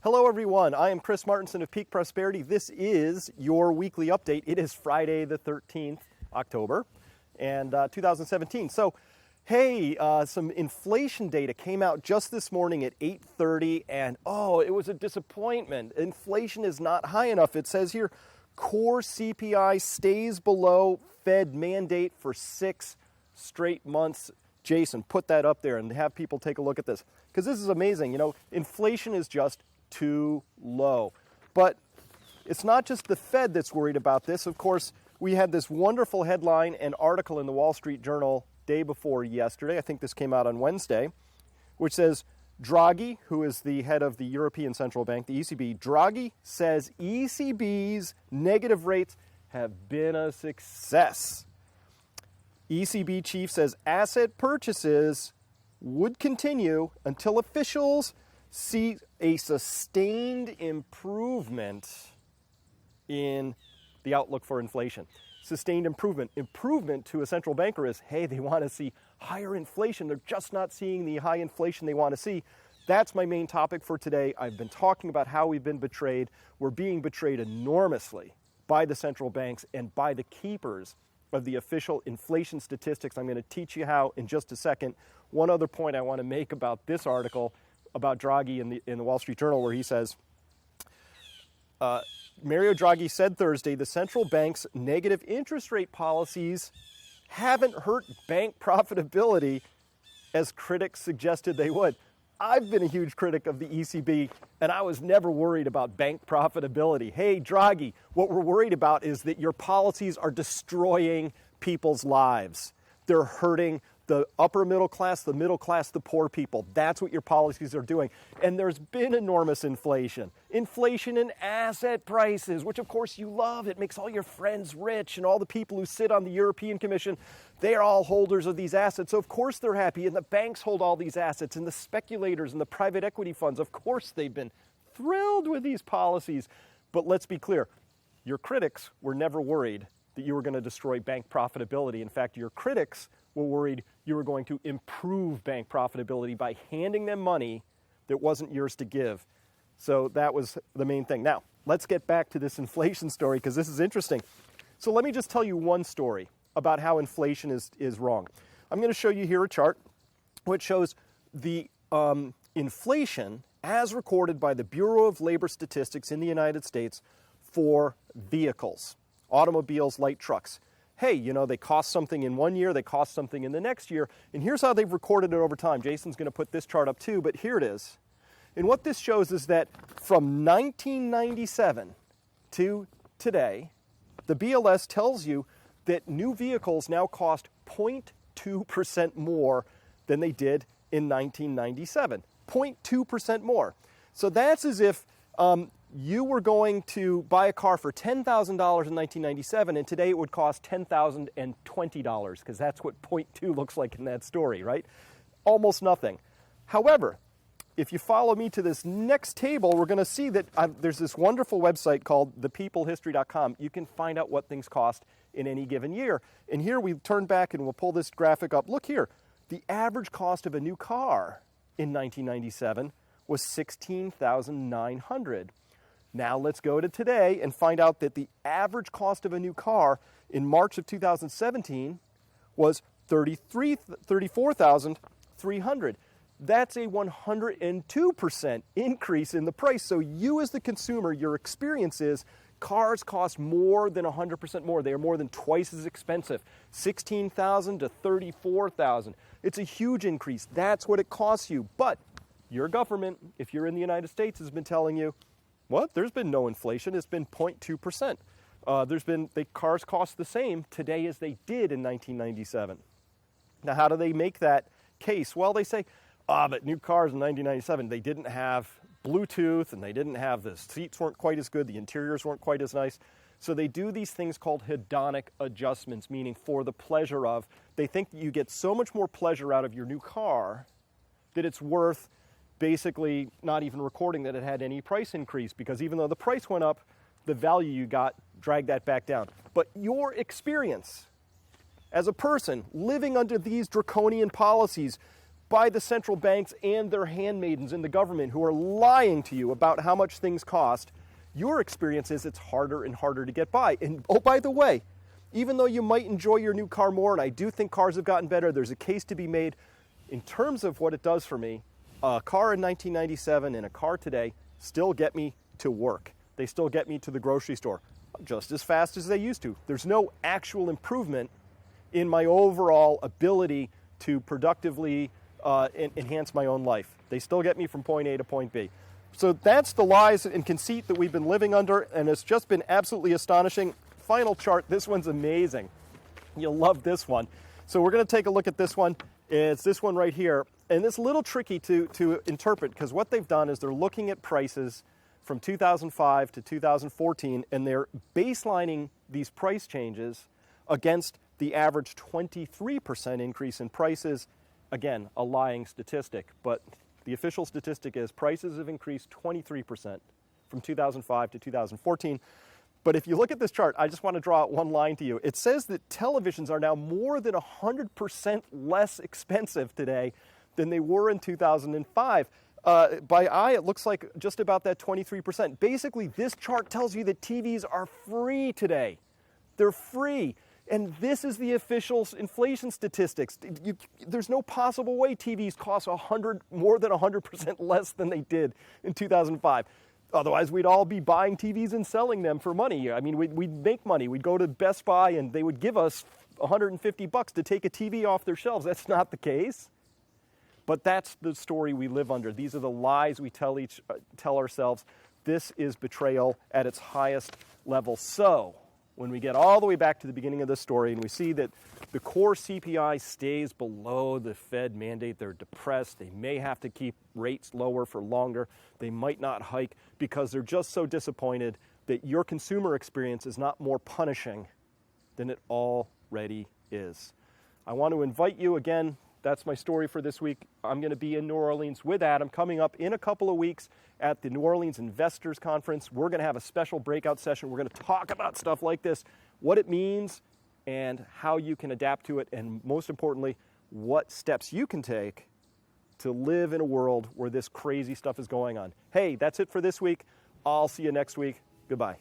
Hello everyone, I am Chris Martenson of Peak Prosperity. This is your weekly update. It is Friday the 13th, October, and 2017. So, hey, some inflation data came out just this morning at 8:30, and it was a disappointment. Inflation is not high enough. It says here, core CPI stays below Fed mandate for 6 straight months. Jason, put that up there and have people take a look at this, because this is amazing. You know, inflation is just too low. But it's not just the Fed that's worried about this. Of course, we had this wonderful headline and article in the Wall Street Journal day before yesterday. I think this came out on Wednesday, which says Draghi, who is the head of the European Central Bank, the ECB, Draghi says ECB's negative rates have been a success. ECB chief says asset purchases would continue until officials see a sustained improvement in the outlook for inflation. Sustained improvement. Improvement to a central banker is, hey, they want to see higher inflation. They're just not seeing the high inflation they want to see. That's my main topic for today. I've been talking about how we've been betrayed. We're being betrayed enormously by the central banks and by the keepers of the official inflation statistics. I'm going to teach you how in just a second. One other point I want to make about this article about Draghi in the Wall Street Journal, where he says, Mario Draghi said Thursday the central bank's negative interest rate policies haven't hurt bank profitability as critics suggested they would. I've been a huge critic of the ECB, and I was never worried about bank profitability. Hey, Draghi, what we're worried about is that your policies are destroying people's lives. They're hurting the upper middle class, the poor people. That's what your policies are doing. And there's been enormous inflation. Inflation in asset prices, which of course you love. It makes all your friends rich, and all the people who sit on the European Commission, they are all holders of these assets. So of course they're happy, and the banks hold all these assets, and the speculators and the private equity funds, of course they've been thrilled with these policies. But let's be clear, your critics were never worried that you were going to destroy bank profitability. In fact, your critics were worried you were going to improve bank profitability by handing them money that wasn't yours to give. So that was the main thing. Now, let's get back to this inflation story, because this is interesting. So let me just tell you one story about how inflation is wrong. I'm going to show you here a chart which shows the inflation as recorded by the Bureau of Labor Statistics in the United States for vehicles, automobiles, light trucks. Hey, you know, they cost something in one year, they cost something in the next year, and here's how they've recorded it over time. Jason's going to put this chart up too, but here it is. And what this shows is that from 1997 to today, the BLS tells you that new vehicles now cost 0.2% more than they did in 1997. 0.2% more. So that's as if you were going to buy a car for $10,000 in 1997, and today it would cost $10,020, because that's what 0.2 looks like in that story, right? Almost nothing. However, if you follow me to this next table, we're going to see that there's this wonderful website called thepeoplehistory.com. You can find out what things cost in any given year. And here we turn back and we'll pull this graphic up. Look here. The average cost of a new car in 1997 was $16,900. Now let's go to today and find out that the average cost of a new car in March of 2017 was $34,300. That's a 102% increase in the price. So you as the consumer, your experience is cars cost more than 100% more. They are more than twice as expensive, $16,000 to $34,000. It's a huge increase. That's what it costs you. But your government, if you're in the United States, has been telling you, what? There's been no inflation. It's been 0.2%. The cars cost the same today as they did in 1997. Now, how do they make that case? Well, they say, but new cars in 1997, they didn't have Bluetooth, and they didn't have the seats weren't quite as good, the interiors weren't quite as nice. So they do these things called hedonic adjustments, meaning for the pleasure of. They think that you get so much more pleasure out of your new car that it's worth basically not even recording that it had any price increase, because even though the price went up, the value you got dragged that back down. But your experience as a person living under these draconian policies, by the central banks and their handmaidens in the government who are lying to you about how much things cost, your experience is it's harder and harder to get by. And oh, by the way, even though you might enjoy your new car more, and I do think cars have gotten better, there's a case to be made in terms of what it does for me. A car in 1997 and a car today still get me to work. They still get me to the grocery store just as fast as they used to. There's no actual improvement in my overall ability to productively enhance my own life. They still get me from point A to point B. So that's the lies and conceit that we've been living under, and it's just been absolutely astonishing. Final chart, this one's amazing. You'll love this one. So we're going to take a look at this one. It's this one right here, and it's a little tricky to interpret because what they've done is they're looking at prices from 2005 to 2014, and they're baselining these price changes against the average 23% increase in prices. Again, a lying statistic, but the official statistic is prices have increased 23% from 2005 to 2014. But if you look at this chart, I just want to draw out one line to you. It says that televisions are now more than 100% less expensive today than they were in 2005. By eye, it looks like just about that 23%. Basically, this chart tells you that TVs are free today. They're free. And this is the official inflation statistics. There's no possible way TVs cost more than 100% less than they did in 2005. Otherwise, we'd all be buying TVs and selling them for money. I mean, we'd make money. We'd go to Best Buy and they would give us $150 to take a TV off their shelves. That's not the case. But that's the story we live under. These are the lies we tell ourselves. This is betrayal at its highest level. So when we get all the way back to the beginning of this story and we see that the core CPI stays below the Fed mandate, they're depressed, they may have to keep rates lower for longer, they might not hike because they're just so disappointed that your consumer experience is not more punishing than it already is. I want to invite you again. That's my story for this week. I'm going to be in New Orleans with Adam coming up in a couple of weeks at the New Orleans Investors Conference. We're going to have a special breakout session. We're going to talk about stuff like this, what it means and how you can adapt to it, and most importantly, what steps you can take to live in a world where this crazy stuff is going on. Hey, that's it for this week. I'll see you next week. Goodbye.